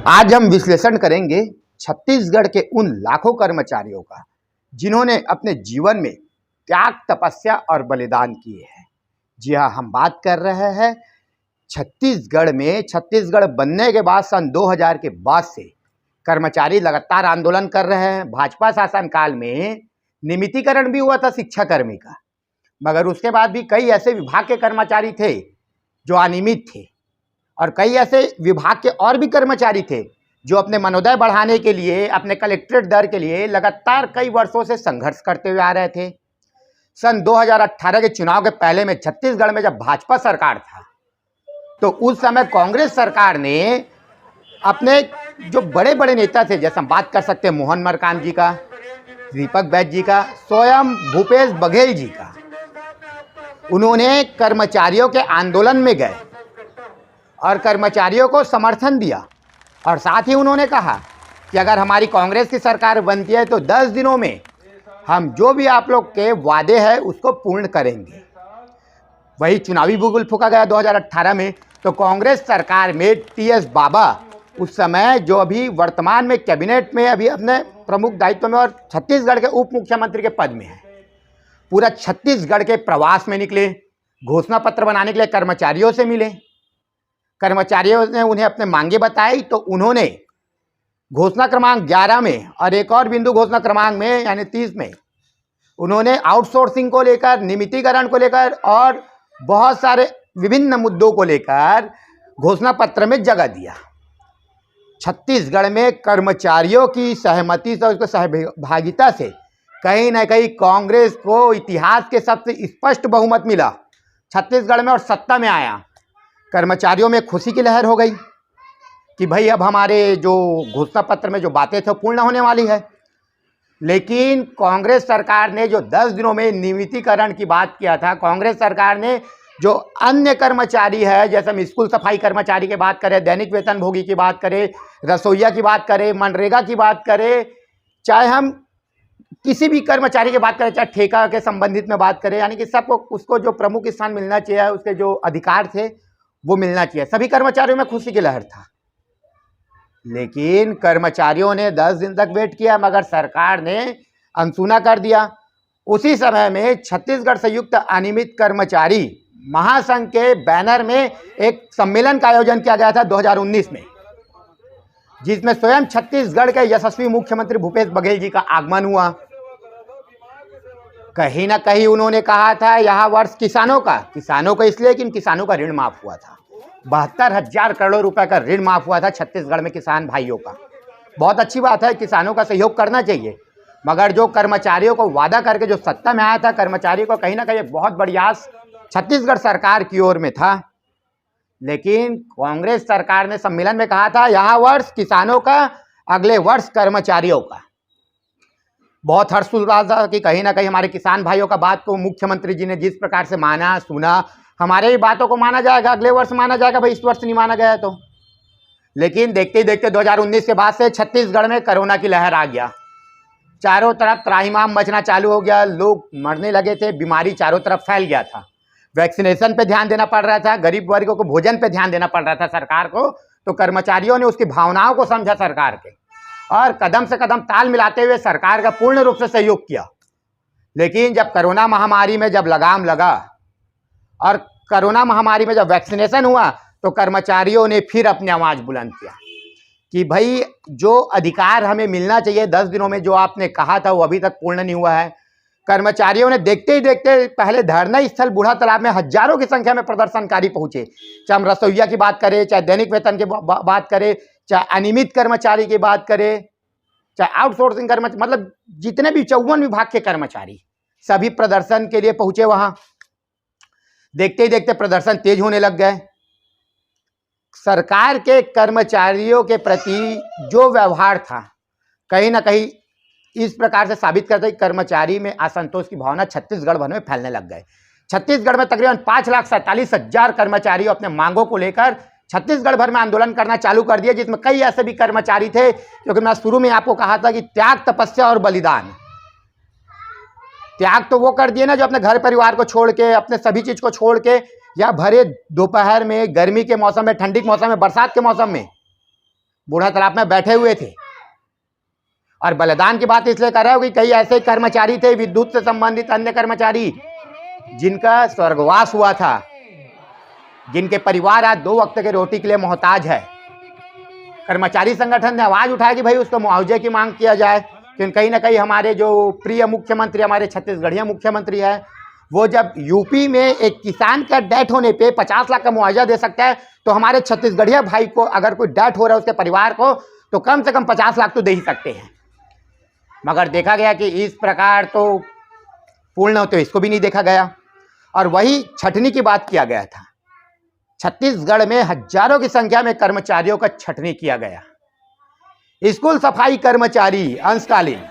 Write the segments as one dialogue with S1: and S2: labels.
S1: आज हम विश्लेषण करेंगे छत्तीसगढ़ के उन लाखों कर्मचारियों का जिन्होंने अपने जीवन में त्याग, तपस्या और बलिदान किए हैं। जी हाँ, हम बात कर रहे हैं छत्तीसगढ़ में। छत्तीसगढ़ बनने के बाद सन 2000 के बाद से कर्मचारी लगातार आंदोलन कर रहे हैं। भाजपा शासन काल में नियमितीकरण भी हुआ था शिक्षाकर्मी का, मगर उसके बाद भी कई ऐसे विभाग के कर्मचारी थे जो अनियमित थे और कई ऐसे विभाग के और भी कर्मचारी थे जो अपने मनोदय बढ़ाने के लिए, अपने कलेक्ट्रेट दर के लिए लगातार कई वर्षों से संघर्ष करते हुए आ रहे थे। सन 2018 के चुनाव के पहले में छत्तीसगढ़ में जब भाजपा सरकार था तो उस समय कांग्रेस सरकार ने अपने जो बड़े बड़े नेता थे, जैसे हम बात कर सकते हैं मोहन मरकाम जी का, दीपक बैज जी का, स्वयं भूपेश बघेल जी का, उन्होंने कर्मचारियों के आंदोलन में गए और कर्मचारियों को समर्थन दिया और साथ ही उन्होंने कहा कि अगर हमारी कांग्रेस की सरकार बनती है तो 10 दिनों में हम जो भी आप लोग के वादे हैं उसको पूर्ण करेंगे। वही चुनावी बुगुल फूंका गया 2018 में, तो कांग्रेस सरकार में टीएस बाबा उस समय, जो अभी वर्तमान में कैबिनेट में अभी अपने प्रमुख दायित्व में और छत्तीसगढ़ के उप मुख्यमंत्री के पद में है, पूरा छत्तीसगढ़ के प्रवास में निकले, घोषणा पत्र बनाने के लिए कर्मचारियों से मिले। कर्मचारियों ने उन्हें अपने मांगे बताई तो उन्होंने घोषणा क्रमांक 11 में और एक और बिंदु घोषणा क्रमांक में यानी 30 में उन्होंने आउटसोर्सिंग को लेकर, नियमितीकरण को लेकर और बहुत सारे विभिन्न मुद्दों को लेकर घोषणा पत्र में जगह दिया। छत्तीसगढ़ में कर्मचारियों की सहमति से, उसको सहभागिता से कहीं ना कहीं कांग्रेस को इतिहास के सबसे स्पष्ट बहुमत मिला छत्तीसगढ़ में और सत्ता में आया। कर्मचारियों में खुशी की लहर हो गई कि भाई अब हमारे जो घोषणा पत्र में जो बातें थे पूर्ण होने वाली है। लेकिन कांग्रेस सरकार ने जो 10 दिनों में नियमितीकरण की बात किया था, कांग्रेस सरकार ने जो अन्य कर्मचारी है, जैसे हम स्कूल सफाई कर्मचारी की बात करें, दैनिक वेतन भोगी की बात करें, रसोइया की बात करें, मनरेगा की बात करें, चाहे हम किसी भी कर्मचारी की बात करें, चाहे ठेका के संबंधित में बात करें, यानी कि सबको उसको जो प्रमुख स्थान मिलना चाहिए, उसके जो अधिकार थे वो मिलना चाहिए। सभी कर्मचारियों में खुशी की लहर था। लेकिन कर्मचारियों ने 10 दिन तक वेट किया मगर सरकार ने अनसुना कर दिया। उसी समय में छत्तीसगढ़ संयुक्त अनियमित कर्मचारी महासंघ के बैनर में एक सम्मेलन का आयोजन किया गया था 2019 में, जिसमें स्वयं छत्तीसगढ़ के यशस्वी मुख्यमंत्री भूपेश बघेल जी का आगमन हुआ। कहीं ना कहीं उन्होंने कहा था यह वर्ष किसानों का इसलिए कि किसानों का ऋण माफ हुआ था। 72,000 करोड़ रुपए का ऋण माफ हुआ था छत्तीसगढ़ में किसान भाइयों का। बहुत अच्छी बात है, किसानों का सहयोग करना चाहिए, मगर जो कर्मचारियों को वादा करके जो सत्ता में आया था, कर्मचारियों को कहीं ना कहीं बहुत बड़ी आस छत्तीसगढ़ सरकार की ओर में था। लेकिन कांग्रेस सरकार ने सम्मेलन में कहा था यह वर्ष किसानों का, अगले वर्ष कर्मचारियों का। बहुत हर्ष उल्लास था कि कहीं ना कहीं हमारे किसान भाइयों का बात को मुख्यमंत्री जी ने जिस प्रकार से माना, सुना, हमारे ही बातों को माना जाएगा, अगले वर्ष माना जाएगा, भाई इस वर्ष नहीं माना गया तो। लेकिन देखते ही देखते 2019 के बाद से छत्तीसगढ़ में कोरोना की लहर आ गया। चारों तरफ त्राहिमाम मचना चालू हो गया, लोग मरने लगे थे, बीमारी चारों तरफ फैल गया था। वैक्सीनेशन पे ध्यान देना पड़ रहा था, गरीब वर्गों को भोजन पे ध्यान देना पड़ रहा था सरकार को। तो कर्मचारियों ने उसकी भावनाओं को समझा सरकार के और कदम से कदम ताल मिलाते हुए सरकार का पूर्ण रूप से सहयोग किया। लेकिन जब कोरोना महामारी में जब लगाम लगा और कोरोना महामारी में जब वैक्सीनेशन हुआ तो कर्मचारियों ने फिर अपनी आवाज बुलंद किया कि भाई जो अधिकार हमें मिलना चाहिए 10 दिनों में, जो आपने कहा था वो अभी तक पूर्ण नहीं हुआ है। कर्मचारियों ने देखते ही देखते पहले धरना स्थल बूढ़ा तालाब में हजारों की संख्या में प्रदर्शनकारी पहुंचे। चाहे हम रसोइया की बात करें, चाहे दैनिक वेतन की बात करें, चाहे अनियमित कर्मचारी की बात करें, चाहे आउटसोर्सिंग कर्मचारी, मतलब जितने भी 54 विभाग के कर्मचारी सभी प्रदर्शन के लिए पहुंचे वहां। देखते ही देखते प्रदर्शन तेज होने लग गए। सरकार के कर्मचारियों के प्रति जो व्यवहार था कहीं ना कहीं इस प्रकार से साबित करता है कि कर्मचारी में असंतोष की भावना छत्तीसगढ़ भर में फैलने लग गए। छत्तीसगढ़ में तकरीबन 5,47,000 कर्मचारी अपने मांगों को लेकर छत्तीसगढ़ भर में आंदोलन करना चालू कर दिया, जिसमें कई ऐसे भी कर्मचारी थे क्योंकि मैं शुरू में आपको कहा था कि त्याग, तपस्या और बलिदान। त्याग तो वो कर दिए ना जो अपने घर परिवार को छोड़ के, अपने सभी चीज को छोड़ के, या भरे दोपहर में, गर्मी के मौसम में, ठंडी के मौसम में, बरसात के मौसम में बूढ़ा तालाब में बैठे हुए थे। और बलिदान की बात इसलिए कर रहा हूं कि कई ऐसे कर्मचारी थे, विद्युत से संबंधित अन्य कर्मचारी, जिनका स्वर्गवास हुआ था, जिनके परिवार आज 2 वक्त के रोटी के लिए मोहताज है। कर्मचारी संगठन ने आवाज उठाया कि भाई उसको मुआवजे की मांग किया जाए, क्योंकि कहीं ना कहीं हमारे जो प्रिय मुख्यमंत्री, हमारे छत्तीसगढ़िया मुख्यमंत्री है, वो जब यूपी में एक किसान का डेथ होने पे 50 लाख का मुआवजा दे सकता है, तो हमारे छत्तीसगढ़िया भाई को अगर कोई डेथ हो रहा है उसके परिवार को, तो कम से कम 50 लाख तो दे ही सकते हैं। मगर देखा गया कि इस प्रकार तो पूर्ण तो इसको भी नहीं देखा गया। और वही छटनी की बात किया गया था। छत्तीसगढ़ में हजारों की संख्या में कर्मचारियों का छटनी किया गया। स्कूल सफाई कर्मचारी अंशकालीन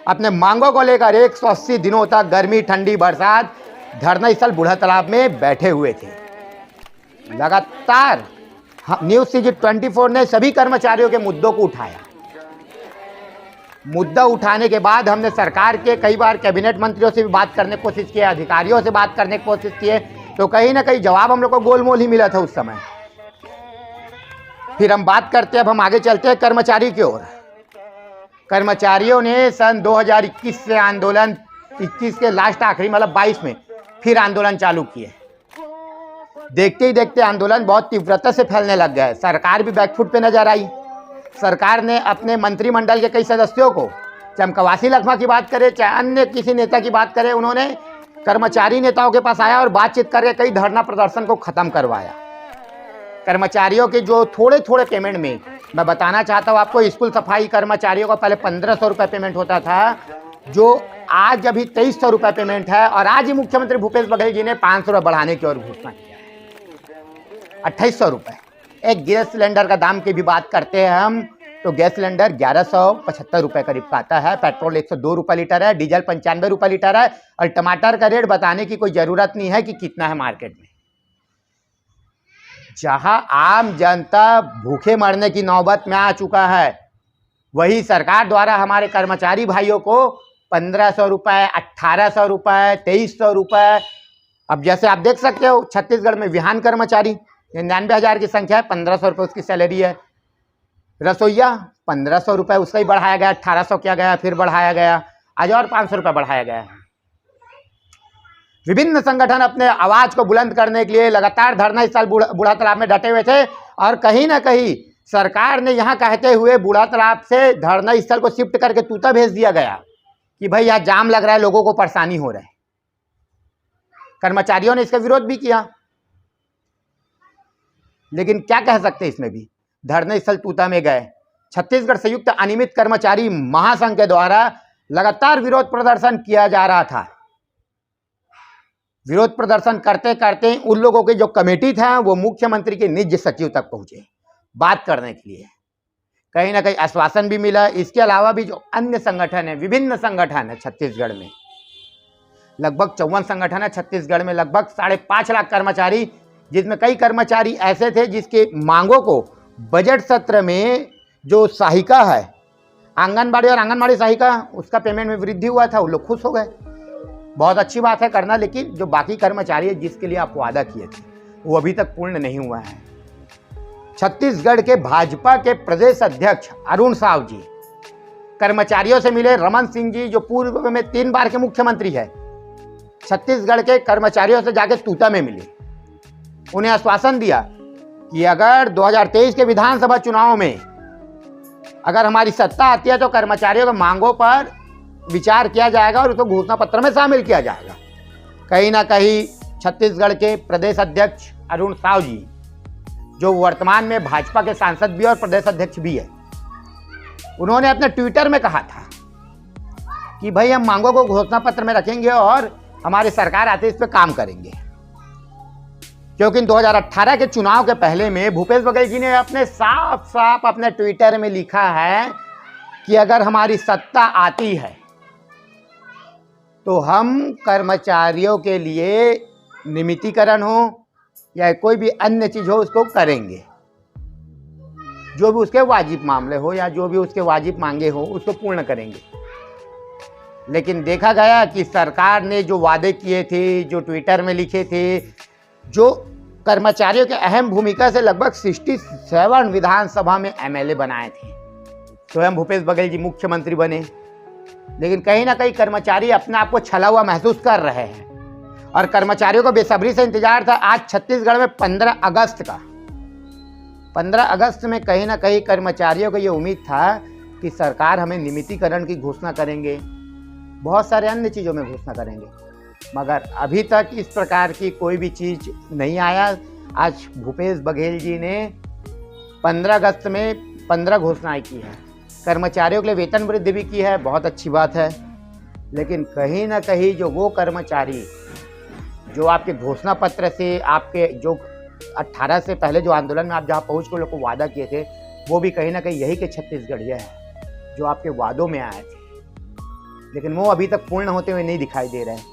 S1: अपने मांगों को लेकर 180 दिनों तक गर्मी, ठंडी, बरसात धरना स्थल बूढ़ा तालाब में बैठे हुए थे। लगातार न्यूज सीजी 24 ने सभी कर्मचारियों के मुद्दों को उठाया। मुद्दा उठाने के बाद हमने सरकार के कई बार कैबिनेट मंत्रियों से भी बात करने की कोशिश की, अधिकारियों से बात करने की कोशिश की, तो कहीं ना कहीं जवाब हम लोग को गोलमोल ही मिला था उस समय। फिर हम बात करते हैं, अब हम आगे चलते हैं कर्मचारी की ओर। कर्मचारियों ने सन 2021 से आंदोलन, 21 के लास्ट आखिरी मतलब 22 में फिर आंदोलन चालू किए। देखते ही देखते आंदोलन बहुत तीव्रता से फैलने लग गया। सरकार भी बैकफुट पे नजर आई। सरकार ने अपने मंत्रिमंडल के कई सदस्यों को, चाहे हम कवासी लखमा की बात करें, चाहे अन्य किसी नेता की बात करें, उन्होंने कर्मचारी नेताओं के पास आया और बातचीत करके कई धरना प्रदर्शन को खत्म करवाया। कर्मचारियों के जो थोड़े थोड़े पेमेंट में, मैं बताना चाहता हूँ आपको, स्कूल सफाई कर्मचारियों का पहले 1500 रुपये पेमेंट होता था, जो आज अभी 2300 रुपये पेमेंट है। और आज ही मुख्यमंत्री भूपेश बघेल जी ने 500 रुपये बढ़ाने की ओर घोषणा किया है, 2800 रुपये। एक गैस सिलेंडर का दाम की भी बात करते हैं हम, तो गैस सिलेंडर 1175 रुपये करीब का आता है। पेट्रोल 102 रुपये लीटर है, डीजल 95 रुपये लीटर है। और टमाटर का रेट बताने की कोई ज़रूरत नहीं है कि कितना है मार्केट में। जहां आम जनता भूखे मरने की नौबत में आ चुका है, वही सरकार द्वारा हमारे कर्मचारी भाइयों को 1500 रुपये, 1800 रुपये, 2300 रुपये। अब जैसे आप देख सकते हो, छत्तीसगढ़ में विहान कर्मचारी 99,000 की संख्या है, 1500 रुपये उसकी सैलरी है। रसोईया 1500 रुपये, उसका ही बढ़ाया गया, 1800 किया गया, फिर बढ़ाया गया, आज और 500 रुपये बढ़ाया गया है। विभिन्न संगठन अपने आवाज को बुलंद करने के लिए लगातार धरना स्थल बूढ़ा तालाब में डटे हुए थे। और कहीं ना कहीं सरकार ने यहाँ कहते हुए बूढ़ा तालाब से धरना स्थल को शिफ्ट करके तूता भेज दिया गया कि भाई यहाँ जाम लग रहा है, लोगों को परेशानी हो रहा है। कर्मचारियों ने इसका विरोध भी किया, लेकिन क्या कह सकते इसमें भी, धरना स्थल तूता में गए। छत्तीसगढ़ संयुक्त अनियमित कर्मचारी महासंघ के द्वारा लगातार विरोध प्रदर्शन किया जा रहा था। विरोध प्रदर्शन करते करते उन लोगों की जो कमेटी था वो मुख्यमंत्री के निज सचिव तक पहुंचे बात करने के लिए। कहीं ना कहीं आश्वासन भी मिला। इसके अलावा भी जो अन्य संगठन है, विभिन्न संगठन है छत्तीसगढ़ में, लगभग 54 संगठन है छत्तीसगढ़ में, लगभग 5.5 लाख कर्मचारी, जिसमें कई कर्मचारी ऐसे थे जिसके मांगों को बजट सत्र में जो सहायिका है, आंगनबाड़ी और आंगनबाड़ी सहायिका, उसका पेमेंट में वृद्धि हुआ था, वो लोग खुश हो गए। बहुत अच्छी बात है करना, लेकिन जो बाकी कर्मचारी है जिसके लिए आप वादा किए थे वो अभी तक पूर्ण नहीं हुआ है। छत्तीसगढ़ के भाजपा के प्रदेश अध्यक्ष अरुण साव जी कर्मचारियों से मिले। रमन सिंह जी जो पूर्व में 3 बार के मुख्यमंत्री है, छत्तीसगढ़ के कर्मचारियों से जाके तूता में मिले। उन्हें आश्वासन दिया कि अगर 2023 के विधानसभा चुनाव में अगर हमारी सत्ता आती है तो कर्मचारियों की मांगों पर विचार किया जाएगा और उसको घोषणा पत्र में शामिल किया जाएगा। कहीं ना कहीं छत्तीसगढ़ के प्रदेश अध्यक्ष अरुण साव जी, जो वर्तमान में भाजपा के सांसद भी और प्रदेश अध्यक्ष भी है, उन्होंने अपने ट्विटर में कहा था कि भाई हम मांगों को घोषणा पत्र में रखेंगे और हमारी सरकार आते इस पर काम करेंगे। क्योंकि 2018 के चुनाव के पहले में भूपेश बघेल जी ने अपने साफ साफ अपने ट्विटर में लिखा है कि अगर हमारी सत्ता आती है तो हम कर्मचारियों के लिए नियमितीकरण हो या कोई भी अन्य चीज हो उसको करेंगे, जो भी उसके वाजिब मामले हो या जो भी उसके वाजिब मांगे हो उसको पूर्ण करेंगे। लेकिन देखा गया कि सरकार ने जो वादे किए थे, जो ट्विटर में लिखे थे, जो कर्मचारियों की अहम भूमिका से लगभग 67 विधानसभा में एमएलए बनाए थे। स्वयं भूपेश बघेल जी मुख्यमंत्री बने, लेकिन कहीं ना कहीं कर्मचारी अपने आप को छला हुआ महसूस कर रहे हैं और कर्मचारियों को बेसब्री से इंतजार था। आज छत्तीसगढ़ में 15 अगस्त में कहीं ना कहीं कर्मचारियों को ये उम्मीद था कि सरकार हमें नियमितीकरण की घोषणा करेंगे, बहुत सारे अन्य चीज़ों में घोषणा करेंगे, मगर अभी तक इस प्रकार की कोई भी चीज़ नहीं आया। आज भूपेश बघेल जी ने 15 अगस्त में 15 घोषणाएं की है, कर्मचारियों के लिए वेतन वृद्धि भी की है, बहुत अच्छी बात है। लेकिन कहीं ना कहीं जो वो कर्मचारी जो आपके घोषणा पत्र से, आपके जो 18 से पहले जो आंदोलन में आप जहाँ पहुँच कर लोग को वादा किए थे, वो भी कहीं ना कहीं यही के छत्तीसगढ़िया है जो आपके वादों में आए थे, लेकिन वो अभी तक पूर्ण होते हुए नहीं दिखाई दे रहे हैं।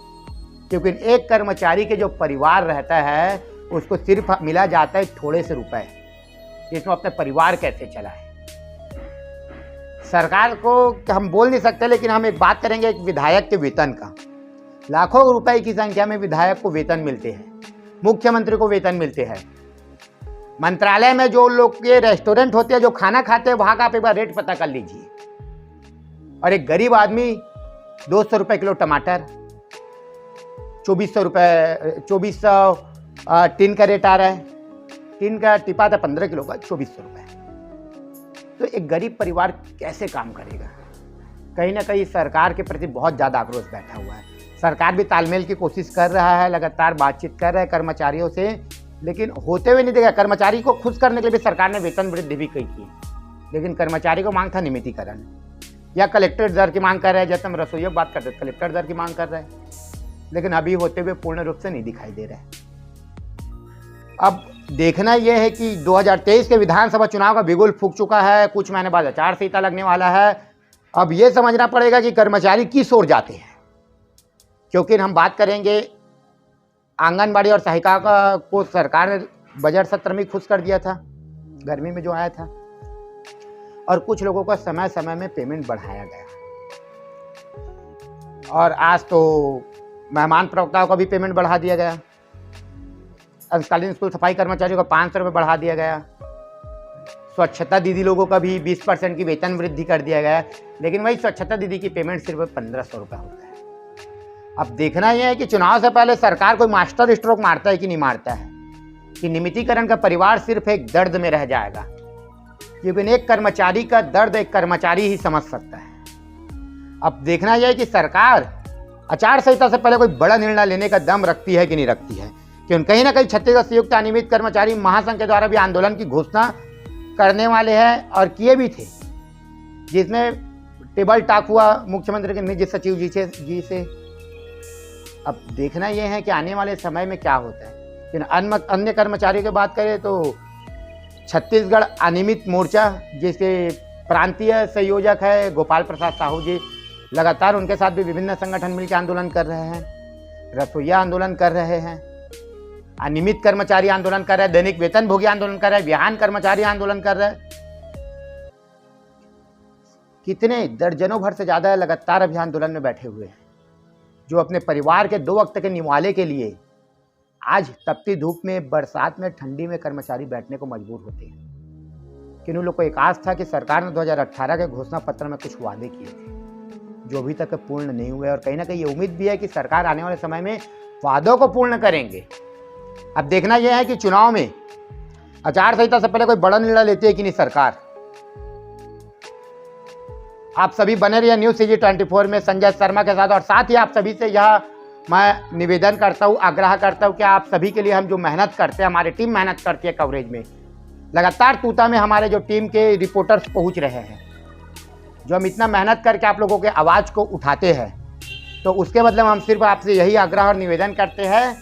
S1: क्योंकि एक कर्मचारी के जो परिवार रहता है उसको सिर्फ मिला जाता है थोड़े से रुपए, जिसमें अपने परिवार कैसे चलाए। सरकार को हम बोल नहीं सकते, लेकिन हम एक बात करेंगे एक विधायक के वेतन का। लाखों रुपए की संख्या में विधायक को वेतन मिलते हैं, मुख्यमंत्री को वेतन मिलते हैं। मंत्रालय में जो लोग के रेस्टोरेंट होते हैं, जो खाना खाते हैं, वहां का आप एक बार रेट पता कर लीजिए। और एक गरीब आदमी 200 रुपये किलो टमाटर, 2400 टिन का रेट आ रहा है। टिन का टिपा था 15 किलो का 2400 रुपये। तो एक गरीब परिवार कैसे काम करेगा? कहीं ना कहीं सरकार के प्रति बहुत ज़्यादा आक्रोश बैठा हुआ है। सरकार भी तालमेल की कोशिश कर रहा है, लगातार बातचीत कर रहा है कर्मचारियों से, लेकिन होते हुए नहीं देखा। कर्मचारी को खुश करने के लिए भी सरकार ने वेतन वृद्धि भी की, लेकिन कर्मचारी को मांग था नियमितीकरण या कलेक्टर दर की मांग कर रहे हैं। जैसे हम रसोइयों की बात करते हैं, कलेक्टर दर की मांग कर रहे हैं, लेकिन अभी होते हुए पूर्ण रूप से नहीं दिखाई दे रहा है। अब देखना यह है कि 2023 के विधानसभा चुनाव का बिगुल फूंक चुका है, कुछ महीने बाद आचार संहिता लगने वाला है। अब यह समझना पड़ेगा कि कर्मचारी किस ओर जाते हैं, क्योंकि हम बात करेंगे आंगनबाड़ी और सहायिका को सरकार ने बजट सत्र में खुश कर दिया था, गर्मी में जो आया था, और कुछ लोगों का समय समय में पेमेंट बढ़ाया गया। और आज तो मेहमान प्रवक्ताओं का भी पेमेंट बढ़ा दिया गया। अंशकालीन स्कूल सफाई कर्मचारियों का 500 रुपये बढ़ा दिया गया। स्वच्छता दीदी लोगों का भी 20% की वेतन वृद्धि कर दिया गया। लेकिन वही स्वच्छता दीदी की पेमेंट सिर्फ 1500 रुपये होता है। अब देखना यह है कि चुनाव से पहले सरकार कोई मास्टर स्ट्रोक मारता है कि नहीं मारता है, कि नियमितीकरण का परिवार सिर्फ एक दर्द में रह जाएगा। लेकिन एक कर्मचारी का दर्द एक कर्मचारी ही समझ सकता है। अब देखना यह है कि सरकार आचार संहिता से पहले कोई बड़ा निर्णय लेने का दम रखती है कि नहीं रखती है। क्योंकि कहीं ना कहीं छत्तीसगढ़ संयुक्त अनियमित कर्मचारी महासंघ के द्वारा भी आंदोलन की घोषणा करने वाले हैं और किए भी थे, जिसमें टेबल टॉक हुआ मुख्यमंत्री के निजी सचिव जी से। अब देखना यह है कि आने वाले समय में क्या होता है। अन्य कर्मचारियों की बात करें तो छत्तीसगढ़ अनियमित मोर्चा, जिसके प्रांतीय संयोजक है गोपाल प्रसाद साहू जी, लगातार उनके साथ भी विभिन्न संगठन मिलकर आंदोलन कर रहे हैं। रसोइया आंदोलन कर रहे हैं, अनियमित कर्मचारी आंदोलन कर रहे हैं, दैनिक वेतन भोगी आंदोलन कर रहे हैं, विहान कर्मचारी आंदोलन कर रहे हैं। कितने दर्जनों भर से ज्यादा लगातार अभी आंदोलन में बैठे हुए हैं, जो अपने परिवार के 2 वक्त के निवाले के लिए आज तपती धूप में, बरसात में, ठंडी में कर्मचारी बैठने को मजबूर होते हैं। कि उन लोग को एक आस था कि सरकार ने 2018 के घोषणा पत्र में कुछ वादे किए थे जो अभी तक पूर्ण नहीं हुए, और कहीं ना कहीं ये उम्मीद भी है कि सरकार आने वाले समय में वादों को पूर्ण करेंगे। अब देखना यह है कि चुनाव में आचार संहिता से पहले कोई बड़ा निर्णय लेती है कि नहीं सरकार। आप सभी बने रहिए न्यूज़ CG 24 में संजय शर्मा के साथ, और साथ ही आप सभी से यह मैं निवेदन करता हूँ, आग्रह करता हूँ कि आप सभी के लिए हम जो मेहनत करते हैं, हमारी टीम मेहनत करती है कवरेज में, लगातार तूता में हमारे जो टीम के रिपोर्टर्स पहुँच रहे हैं, जो हम इतना मेहनत करके आप लोगों के आवाज़ को उठाते हैं, तो उसके बदले हम सिर्फ आपसे यही आग्रह और निवेदन करते हैं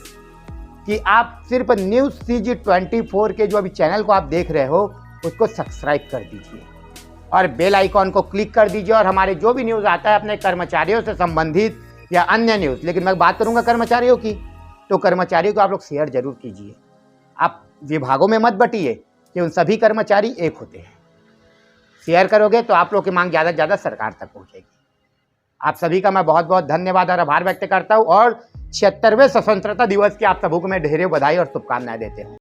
S1: कि आप सिर्फ न्यूज़ CG 24 के जो अभी चैनल को आप देख रहे हो उसको सब्सक्राइब कर दीजिए और बेल आइकॉन को क्लिक कर दीजिए। और हमारे जो भी न्यूज़ आता है अपने कर्मचारियों से संबंधित या अन्य न्यूज़, लेकिन मैं बात करूंगा कर्मचारियों की, तो कर्मचारियों को आप लोग शेयर जरूर कीजिए। आप विभागों में मत बटिए कि उन सभी कर्मचारी एक होते हैं। शेयर करोगे तो आप लोग की मांग ज़्यादा से ज़्यादा सरकार तक पहुँचेगी। आप सभी का मैं बहुत बहुत धन्यवाद और आभार व्यक्त करता हूँ, और 76वें स्वतंत्रता दिवस की आप सबको मैं ढेरों बधाई और शुभकामनाएं देते हूँ।